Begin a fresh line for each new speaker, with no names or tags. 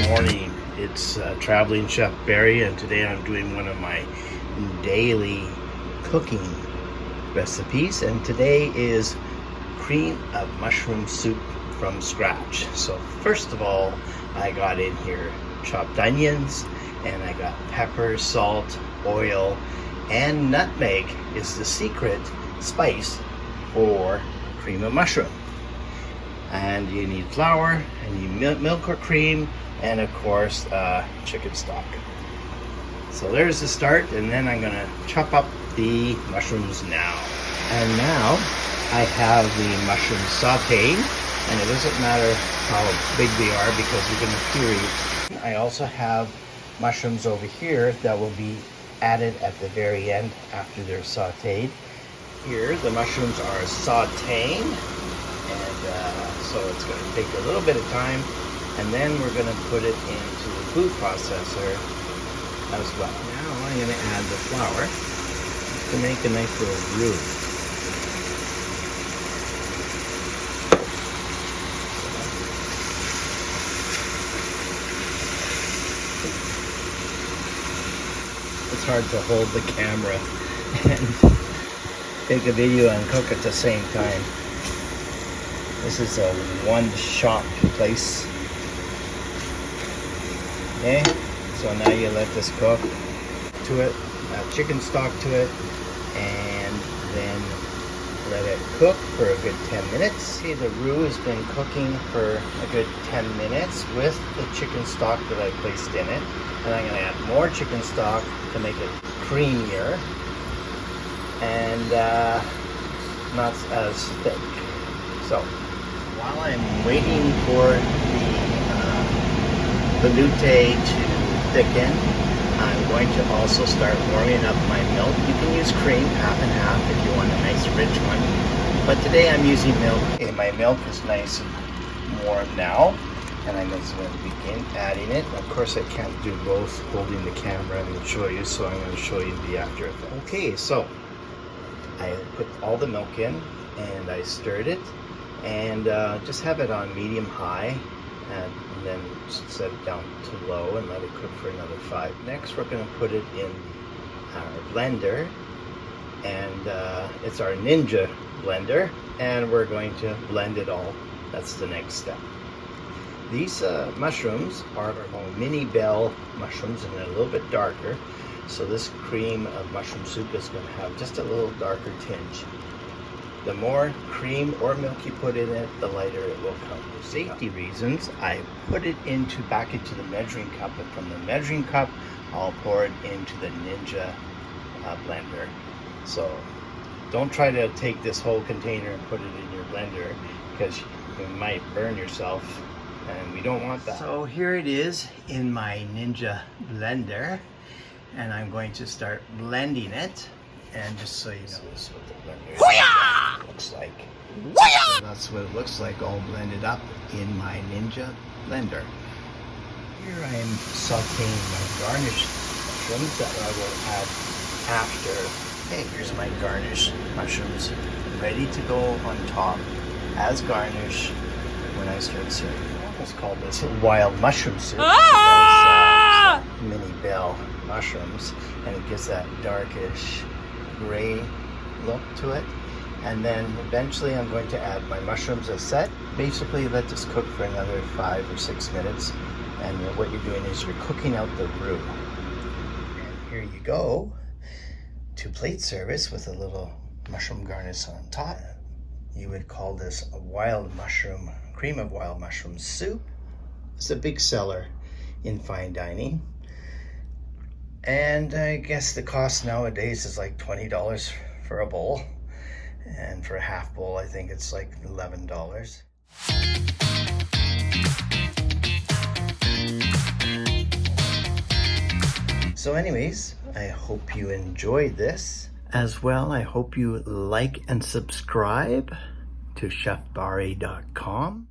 morning. It's Traveling Chef Bari, and today I'm doing one of my daily cooking recipes, and today is cream of mushroom soup from scratch. So first of all, I got in here chopped onions, and I got pepper, salt, oil, and nutmeg is the secret spice for cream of mushroom. And you need flour, and you need milk or cream, and of course chicken stock. So there's the start, and then I'm gonna chop up the mushrooms now. And now I have the mushrooms sautéing, and it doesn't matter how big they are because you're gonna puree. I also have mushrooms over here that will be added at the very end after they're sautéed. Here the mushrooms are sautéing, and so it's going to take a little bit of time, and then we're going to put it into the food processor as well. Now I'm going to add the flour to make a nice little roux. It's hard to hold the camera and take a video and cook at the same time. This is a one-shot place. Okay, so now you let this cook to it, add chicken stock to it, and then let it cook for a good 10 minutes. See, the roux has been cooking for a good 10 minutes with the chicken stock that I placed in it. And I'm going to add more chicken stock to make it creamier and not as thick. So while I'm waiting for the velvety to thicken, I'm going to also start warming up my milk. You can use cream, half and half, if you want a nice rich one. But today I'm using milk. Okay, my milk is nice and warm now, and I'm just going to begin adding it. Of course, I can't do both holding the camera and show you, so I'm going to show you the after effect. Okay, so I put all the milk in, and I stirred it, and just have it on medium-high, and then set it down to low and let it cook for another 5. Next, we're going to put it in our blender, and it's our Ninja blender, and we're going to blend it all. That's the next step. These mushrooms are called mini bell mushrooms, and they're a little bit darker. So this cream of mushroom soup is going to have just a little darker tinge. The more cream or milk you put in it, the lighter it will come. For safety reasons, I put it back into the measuring cup, and from the measuring cup, I'll pour it into the Ninja blender. So don't try to take this whole container and put it in your blender, because you might burn yourself, and we don't want that. So here it is in my Ninja blender, and I'm going to start blending it. And just so you know, this is what the blender looks like. So that's what it looks like, all blended up in my Ninja blender. Here I am sauteing my garnish mushrooms that I will add after. Okay, here's my garnish mushrooms, ready to go on top as garnish when I start serving. I almost call this wild mushroom soup because mini bell mushrooms, and it gives that darkish gray look to it. And then eventually I'm going to add my mushrooms as set. Basically let this cook for another 5 or 6 minutes, and what you're doing is you're cooking out the roux. And here you go to plate service with a little mushroom garnish on top. You would call this a wild mushroom, cream of wild mushroom soup. It's a big seller in fine dining. And I guess the cost nowadays is like $20 for a bowl. And for a half bowl, I think it's like $11. So anyways, I hope you enjoyed this. As well, I hope you like and subscribe to chefbari.com.